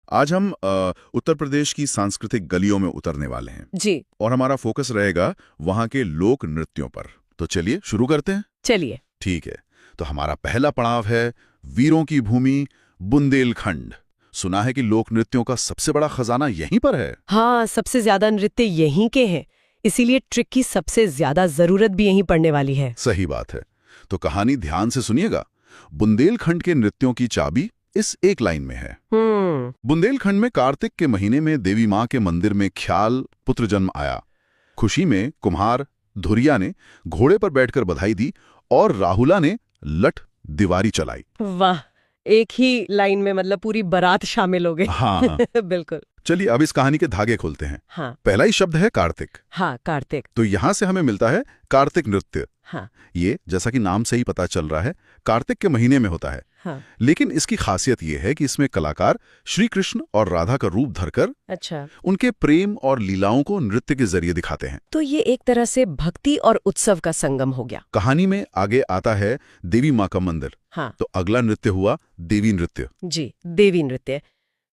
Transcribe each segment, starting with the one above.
आज हम उत्तर प्रदेश की सांस्कृतिक गलियों में उतरने वाले हैं जी। और हमारा फोकस रहेगा वहाँ के लोक नृत्यों पर। तो चलिए शुरू करते हैं। चलिए। ठीक है, तो हमारा पहला पड़ाव है वीरों की भूमि बुंदेलखंड। सुना है कि लोक नृत्यों का सबसे बड़ा खजाना यहीं पर है। हाँ, सबसे ज्यादा नृत्य यहीं के हैं, इसीलिए ट्रिक की सबसे ज्यादा जरूरत भी यहीं पड़ने वाली है। सही बात है, तो कहानी ध्यान से सुनिएगा। बुंदेलखंड के नृत्यों की चाबी इस एक लाइन में है। बुंदेलखंड में कार्तिक के महीने में देवी माँ के मंदिर में ख्याल पुत्र जन्म आया। खुशी में कुम्हार धुरिया ने घोड़े पर बैठकर बधाई दी और राहुला ने लठ दिवारी चलाई। वाह, एक ही लाइन में मतलब पूरी बारात शामिल हो गई। हाँ। बिल्कुल। चलिए अब इस कहानी के धागे खोलते हैं। हाँ। पहला ही शब्द है कार्तिक। हाँ, कार्तिक। तो यहाँ से हमें मिलता है कार्तिक नृत्य। हाँ। ये जैसा कि नाम से ही पता चल रहा है कार्तिक के महीने में होता है। हाँ। लेकिन इसकी खासियत ये है कि इसमें कलाकार श्री कृष्ण और राधा का रूप धरकर अच्छा, उनके प्रेम और लीलाओं को नृत्य के जरिए दिखाते हैं। तो ये एक तरह से भक्ति और उत्सव का संगम हो गया। कहानी में आगे आता है देवी माँ का मंदिर। हाँ। तो अगला नृत्य हुआ देवी नृत्य। जी, देवी नृत्य।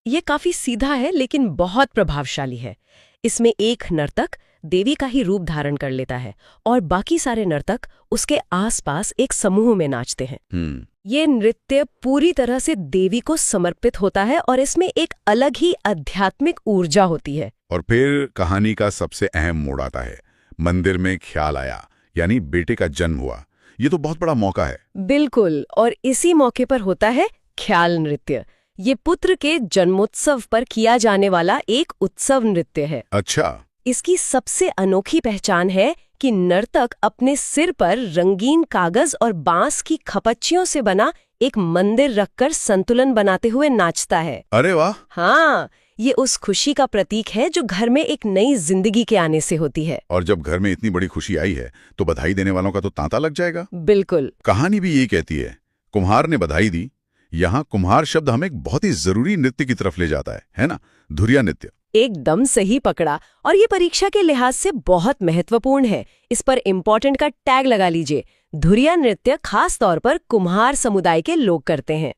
ये काफी सीधा है लेकिन बहुत प्रभावशाली है। इसमें एक नर्तक देवी का ही रूप धारण कर लेता है और बाकी सारे नर्तक उसके आसपास एक समूह में नाचते हैं। ये नृत्य पूरी तरह से देवी को समर्पित होता है और इसमें एक अलग ही आध्यात्मिक ऊर्जा होती है। और फिर कहानी का सबसे अहम मोड़ आता है। मंदिर में ख्याल आया, यानी बेटे का जन्म हुआ। ये तो बहुत बड़ा मौका है। बिल्कुल, और इसी मौके पर होता है ख्याल नृत्य। ये पुत्र के जन्मोत्सव पर किया जाने वाला एक उत्सव नृत्य है। अच्छा। इसकी सबसे अनोखी पहचान है कि नर्तक अपने सिर पर रंगीन कागज और बांस की खपच्चियों से बना एक मंदिर रखकर संतुलन बनाते हुए नाचता है। अरे वाह। हाँ, ये उस खुशी का प्रतीक है जो घर में एक नई जिंदगी के आने से होती है। और जब घर में इतनी बड़ी खुशी आई है तो बधाई देने वालों का तो तांता लग जाएगा। बिल्कुल। कहानी भी यही कहती है, कुम्हार ने बधाई दी। यहाँ कुम्हार शब्द हमें एक बहुत ही जरूरी नृत्य की तरफ ले जाता है ना? धुरिया नृत्य। एकदम सही पकड़ा, और ये परीक्षा के लिहाज से बहुत महत्वपूर्ण है। इस पर इम्पोर्टेंट का टैग लगा लीजिए। धुरिया नृत्य खास तौर पर कुम्हार समुदाय के लोग करते हैं।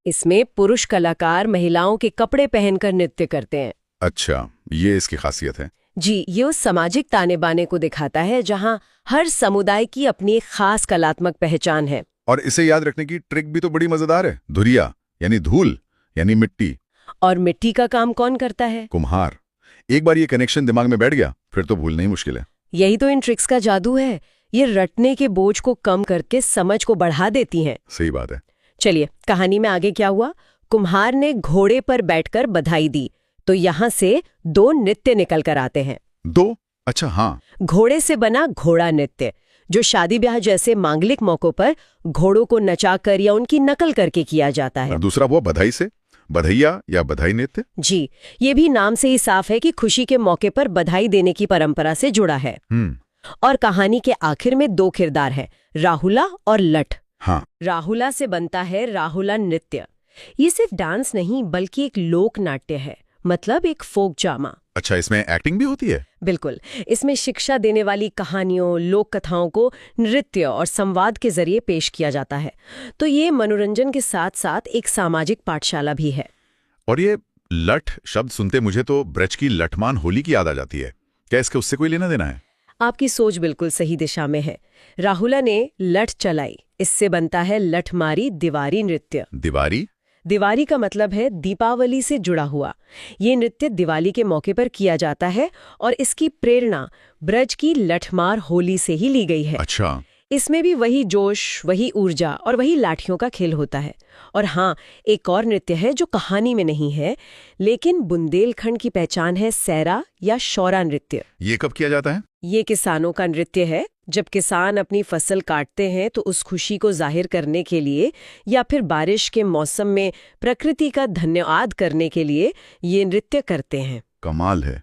इसमें पुरुष कलाकार महिलाओं के कपड़े पहनकर नृत्य करते हैं। अच्छा, ये इसकी खासियत है। जी, ये उस सामाजिक ताने बाने को दिखाता है जहाँ हर समुदाय की अपनी एक खास कलात्मक पहचान है। और इसे याद रखने की ट्रिक भी तो बड़ी मजेदार है। धुरिया यानी धूल यानी मिट्टी, और मिट्टी का काम कौन करता है? कुम्हार। एक बार ये कनेक्शन दिमाग में बैठ गया फिर तो भूलना ही मुश्किल है। यही तो इन ट्रिक्स का जादू है। ये रटने के बोझ को कम करके समझ को बढ़ा देती हैं। सही बात है। चलिए, कहानी में आगे क्या हुआ? कुम्हार ने घोड़े पर बैठकर बधाई दी, तो यहाँ से दो नृत्य निकल कर आते हैं। दो? अच्छा, हाँ। घोड़े से बना घोड़ा नृत्य, जो शादी ब्याह जैसे मांगलिक मौकों पर घोड़ों को नचाकर या उनकी नकल करके किया जाता है। और दूसरा वो बधाई से, बधैया या बधाई नृत्य। जी, ये भी नाम से ही साफ है कि खुशी के मौके पर बधाई देने की परंपरा से जुड़ा है। और कहानी के आखिर में दो किरदार हैं, राहुला और लठ। हाँ। राहुला से बनता है राहुला नृत्य। ये सिर्फ डांस नहीं बल्कि एक लोक नाट्य है, मतलब एक फोक ड्रामा। अच्छा, इसमें एक्टिंग भी होती है? बिल्कुल। इसमें शिक्षा देने वाली कहानियों, लोक कथाओं को नृत्य और संवाद के जरिए पेश किया जाता है। तो ये मनोरंजन के साथ साथ एक सामाजिक पाठशाला भी है। और ये लठ शब्द सुनते मुझे तो ब्रज की लठमान होली की याद आ जाती है। क्या इसके उससे कोई लेना देना है? आपकी सोच बिल्कुल सही दिशा में है। राहुला ने लठ चलाई, इससे बनता है लठमारी दिवारी नृत्य। दिवारी? दिवाली का मतलब है दीपावली से जुड़ा हुआ। ये नृत्य दिवाली के मौके पर किया जाता है और इसकी प्रेरणा ब्रज की लठमार होली से ही ली गई है। अच्छा। इसमें भी वही जोश, वही ऊर्जा और वही लाठियों का खेल होता है। और हाँ, एक और नृत्य है जो कहानी में नहीं है लेकिन बुंदेलखंड की पहचान है, सैरा या शौरा नृत्य। ये कब किया जाता है? ये किसानों का नृत्य है। जब किसान अपनी फसल काटते हैं तो उस खुशी को जाहिर करने के लिए या फिर बारिश के मौसम में प्रकृति का धन्यवाद करने के लिए ये नृत्य करते हैं। कमाल है।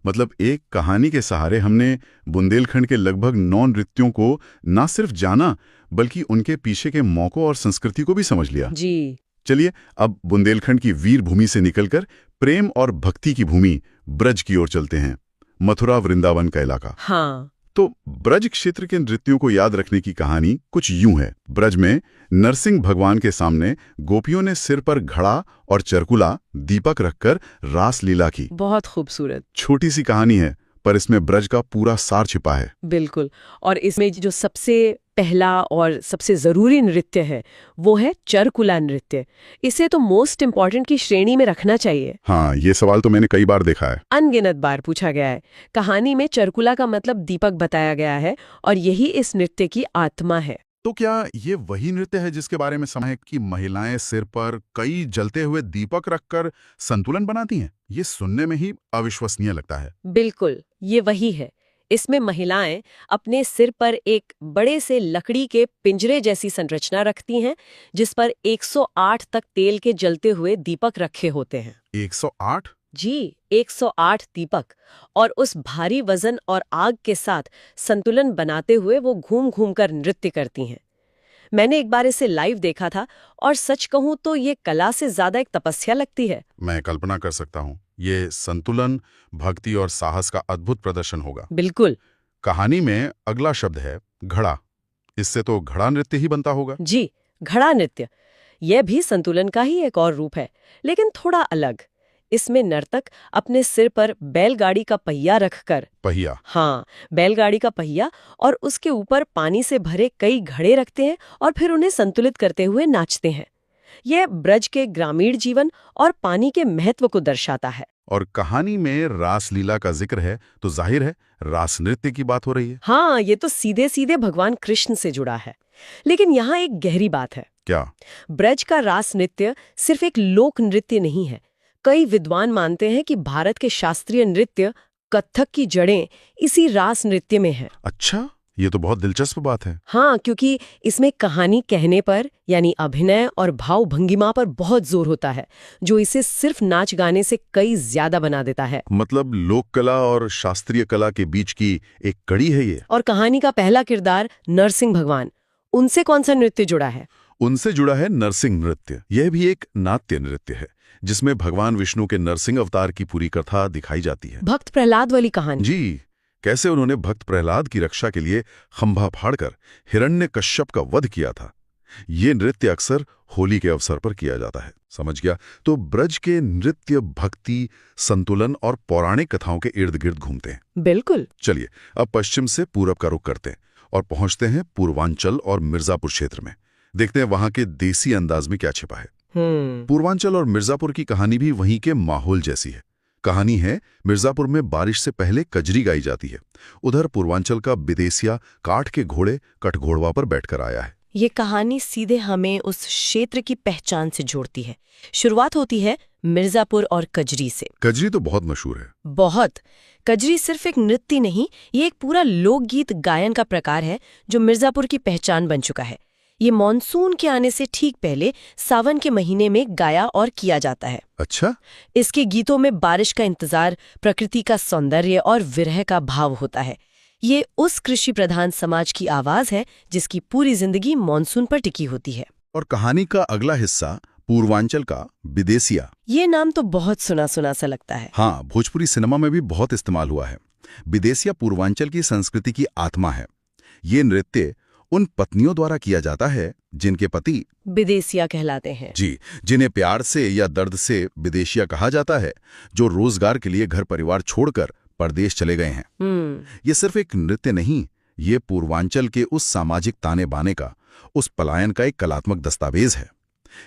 मतलब एक कहानी के सहारे हमने बुंदेलखंड के लगभग 9 नृत्यों को न सिर्फ जाना बल्कि उनके पीछे के मौकों और संस्कृति को भी समझ लिया। जी। चलिए अब बुंदेलखंड की वीर भूमि से निकलकर प्रेम और भक्ति की भूमि ब्रज की ओर चलते हैं। मथुरा वृंदावन का इलाका। हाँ। तो ब्रज क्षेत्र के नृत्यों को याद रखने की कहानी कुछ यूं है। ब्रज में नरसिंह भगवान के सामने गोपियों ने सिर पर घड़ा और चरकुला दीपक रखकर रास लीला की। बहुत खूबसूरत। छोटी सी कहानी है, पर इसमें ब्रज का पूरा सार छिपा है। बिल्कुल। और इसमें जो सबसे पहला और सबसे जरूरी नृत्य है वो है चरकुला नृत्य। इसे तो मोस्ट इम्पॉर्टेंट की श्रेणी में रखना चाहिए। हाँ, ये सवाल तो मैंने कई बार देखा है। अनगिनत बार पूछा गया है। कहानी में चरकुला का मतलब दीपक बताया गया है और यही इस नृत्य की आत्मा है। तो क्या ये वही नृत्य है जिसके बारे में सुना है कि महिलाएं सिर पर कई जलते हुए दीपक रखकर संतुलन बनाती हैं? ये सुनने में ही अविश्वसनीय लगता है। बिल्कुल, ये वही है। इसमें महिलाएं अपने सिर पर एक बड़े से लकड़ी के पिंजरे जैसी संरचना रखती हैं, जिस पर 108 तक तेल के जलते हुए दीपक रखे होते हैं। 108? जी, 108 दीपक। और उस भारी वजन और आग के साथ संतुलन बनाते हुए वो घूम घूम कर नृत्य करती हैं। मैंने एक बार इसे लाइव देखा था और सच कहूं तो ये कला से ज्यादा एक तपस्या लगती है। मैं कल्पना कर सकता हूँ। ये संतुलन, भक्ति और साहस का अद्भुत प्रदर्शन होगा। बिल्कुल। कहानी में अगला शब्द है घड़ा। इससे तो घड़ा नृत्य ही बनता होगा। जी, घड़ा नृत्य। यह भी संतुलन का ही एक और रूप है, लेकिन थोड़ा अलग। इसमें नर्तक अपने सिर पर बैलगाड़ी का पहिया रखकर, पहिया? हाँ, बैलगाड़ी का पहिया, और उसके ऊपर पानी से भरे कई घड़े रखते हैं और फिर उन्हें संतुलित करते हुए नाचते हैं। यह ब्रज के ग्रामीण जीवन और पानी के महत्व को दर्शाता है। और कहानी में रासलीला का जिक्र है तो जाहिर है रास नृत्य की बात हो रही है। हाँ, ये तो सीधे सीधे भगवान कृष्ण से जुड़ा है। लेकिन यहाँ एक गहरी बात है। क्या? ब्रज का रास नृत्य सिर्फ एक लोक नृत्य नहीं है। कई विद्वान मानते हैं कि भारत के शास्त्रीय नृत्य कथक की जड़ें इसी रास नृत्य में हैं। अच्छा, ये तो बहुत दिलचस्प बात है। हाँ, क्योंकि इसमें कहानी कहने पर यानी अभिनय और भाव भंगिमा पर बहुत जोर होता है, जो इसे सिर्फ नाच गाने से कई ज्यादा बना देता है। मतलब लोक कला और शास्त्रीय कला के बीच की एक कड़ी है ये। और कहानी का पहला किरदार नरसिंह भगवान, उनसे कौन सा नृत्य जुड़ा है? उनसे जुड़ा है नरसिंह नृत्य। यह भी एक नाट्य नृत्य है जिसमें भगवान विष्णु के नरसिंह अवतार की पूरी कथा दिखाई जाती है। भक्त प्रहलाद वाली कहानी। जी, कैसे उन्होंने भक्त प्रहलाद की रक्षा के लिए खंभा फाड़कर हिरण्यकश्यप का वध किया था। ये नृत्य अक्सर होली के अवसर पर किया जाता है। समझ गया। तो ब्रज के नृत्य भक्ति, संतुलन और पौराणिक कथाओं के इर्द गिर्द घूमते हैं। बिल्कुल। चलिए अब पश्चिम से पूरब का रुख करते हैं और पहुंचते हैं पूर्वांचल और मिर्जापुर क्षेत्र में। देखते हैं वहां के देसी अंदाज में क्या छिपा है। पूर्वांचल और मिर्जापुर की कहानी भी वहीं के माहौल जैसी है। कहानी है, मिर्जापुर में बारिश से पहले कजरी गाई जाती है। उधर पूर्वांचल का विदेशिया काठ के घोड़े कटघोड़वा पर बैठकर आया है। ये कहानी सीधे हमें उस क्षेत्र की पहचान से जोड़ती है। शुरुआत होती है मिर्जापुर और कजरी से। कजरी तो बहुत मशहूर है। बहुत। कजरी सिर्फ एक नृत्य नहीं, ये एक पूरा लोकगीत गायन का प्रकार है जो मिर्जापुर की पहचान बन चुका है। ये मॉनसून के आने से ठीक पहले सावन के महीने में गाया और किया जाता है। अच्छा। इसके गीतों में बारिश का इंतजार, प्रकृति का सौंदर्य और विरह का भाव होता है। ये उस कृषि प्रधान समाज की आवाज है जिसकी पूरी जिंदगी मॉनसून पर टिकी होती है। और कहानी का अगला हिस्सा पूर्वांचल का विदेशिया। ये नाम तो बहुत सुना सुना सा लगता है। हाँ, भोजपुरी सिनेमा में भी बहुत इस्तेमाल हुआ है। विदेशिया पूर्वांचल की संस्कृति की आत्मा है। ये नृत्य उन पत्नियों द्वारा किया जाता है जिनके पति विदेशिया कहलाते हैं। जी, जिन्हें प्यार से या दर्द से विदेशिया कहा जाता है, जो रोजगार के लिए घर परिवार छोड़कर परदेश चले गए हैं। ये सिर्फ एक नृत्य नहीं, ये पूर्वांचल के उस सामाजिक ताने बाने का, उस पलायन का एक कलात्मक दस्तावेज है।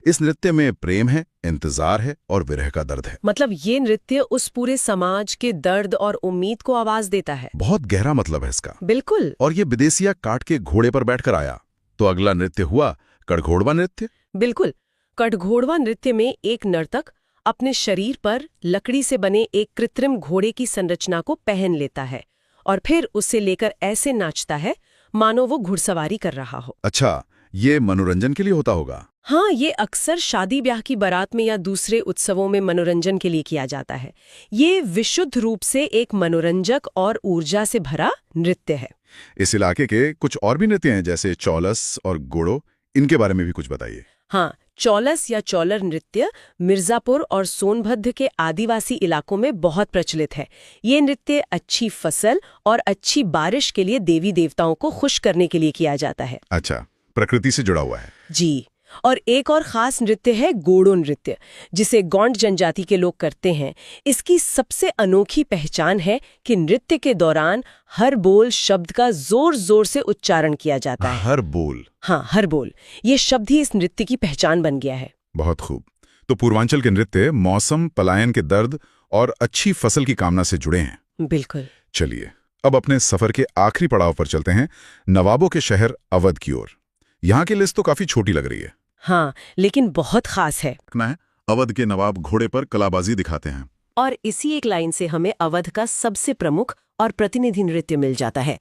इस नृत्य में प्रेम है, इंतजार है और विरह का दर्द है। मतलब ये नृत्य उस पूरे समाज के दर्द और उम्मीद को आवाज देता है। बहुत गहरा मतलब है इसका। बिल्कुल। और ये विदेशिया काठ के घोड़े पर बैठकर आया, तो अगला नृत्य हुआ कटघोड़वा नृत्य। बिल्कुल। कटघोड़वा नृत्य में एक नर्तक अपने शरीर पर लकड़ी से बने एक कृत्रिम घोड़े की संरचना को पहन लेता है और फिर उसे लेकर ऐसे नाचता है मानो वो घुड़सवारी कर रहा हो। अच्छा, ये मनोरंजन के लिए होता होगा। हाँ, ये अक्सर शादी ब्याह की बारात में या दूसरे उत्सवों में मनोरंजन के लिए किया जाता है। ये विशुद्ध रूप से एक मनोरंजक और ऊर्जा से भरा नृत्य है। इस इलाके के कुछ और भी नृत्य हैं जैसे चौलस और गोड़ो, इनके बारे में भी कुछ बताइए। हाँ, चौलस या चौलर नृत्य मिर्जापुर और सोनभद्र के आदिवासी इलाकों में बहुत प्रचलित है। ये नृत्य अच्छी फसल और अच्छी बारिश के लिए देवी देवताओं को खुश करने के लिए किया जाता है। अच्छा, प्रकृति से जुड़ा हुआ है। जी। और एक और खास नृत्य है गोंडो नृत्य, जिसे गोंड जनजाति के लोग करते हैं। इसकी सबसे अनोखी पहचान है कि नृत्य के दौरान हर बोल शब्द का जोर जोर से उच्चारण किया जाता है। हर बोल? हाँ, हर बोल। ये शब्द ही इस नृत्य की पहचान बन गया है। बहुत खूब। तो पूर्वांचल के नृत्य मौसम, पलायन के दर्द और अच्छी फसल की कामना से जुड़े हैं। बिल्कुल। चलिए अब अपने सफर के आखिरी पड़ाव पर चलते हैं, नवाबों के शहर अवध की ओर। यहाँ की लिस्ट तो काफी छोटी लग रही है। हाँ, लेकिन बहुत खास है। अवध के नवाब घोड़े पर कलाबाजी दिखाते हैं। और इसी एक लाइन से हमें अवध का सबसे प्रमुख और प्रतिनिधि नृत्य मिल जाता है,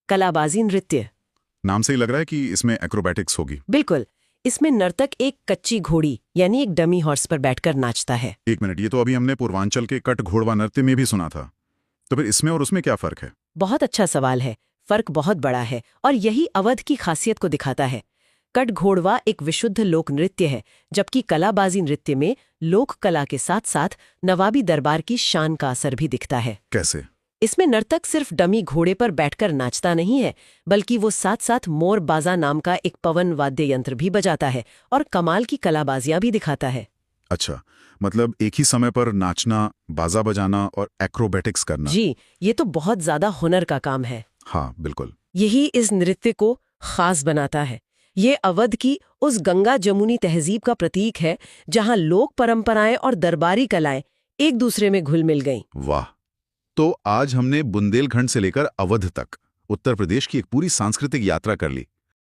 कलाबाजी नृत्य। नाम से ही लग रहा है कि इसमें एक्रोबैटिक्स होगी। बिल्कुल। इसमें नर्तक एक कच्ची घोड़ी यानी एक डमी हॉर्स पर बैठकर नाचता है। एक मिनट, ये तो अभी हमने पूर्वांचल के कट घोड़वा नृत्य में भी सुना था। तो फिर इसमें और उसमें क्या फर्क है? बहुत अच्छा सवाल है। फर्क बहुत बड़ा है और यही अवध की खासियत को दिखाता है। कट घोड़वा एक विशुद्ध लोक नृत्य है, जबकि कलाबाजी नृत्य में लोक कला के साथ साथ नवाबी दरबार की शान का असर भी दिखता है। कैसे? इसमें नर्तक सिर्फ डमी घोड़े पर बैठकर नाचता नहीं है, बल्कि वो साथ साथ मोर बाजा नाम का एक पवन वाद्य यंत्र भी बजाता है और कमाल की कलाबाजियां भी दिखाता है। अच्छा, मतलब एक ही समय पर नाचना, बाजा बजाना और एक्रोबैटिक्स करना। जी, ये तो बहुत ज्यादा हुनर का काम है। हाँ, बिल्कुल। यही इस नृत्य को खास बनाता है। ये अवध की उस गंगा जमुनी तहजीब का प्रतीक है, जहां लोक परंपराएं और दरबारी कलाएं एक दूसरे में घुल मिल गईं। वाह! तो आज हमने बुंदेलखंड से लेकर अवध तक उत्तर प्रदेश की एक पूरी सांस्कृतिक यात्रा कर ली।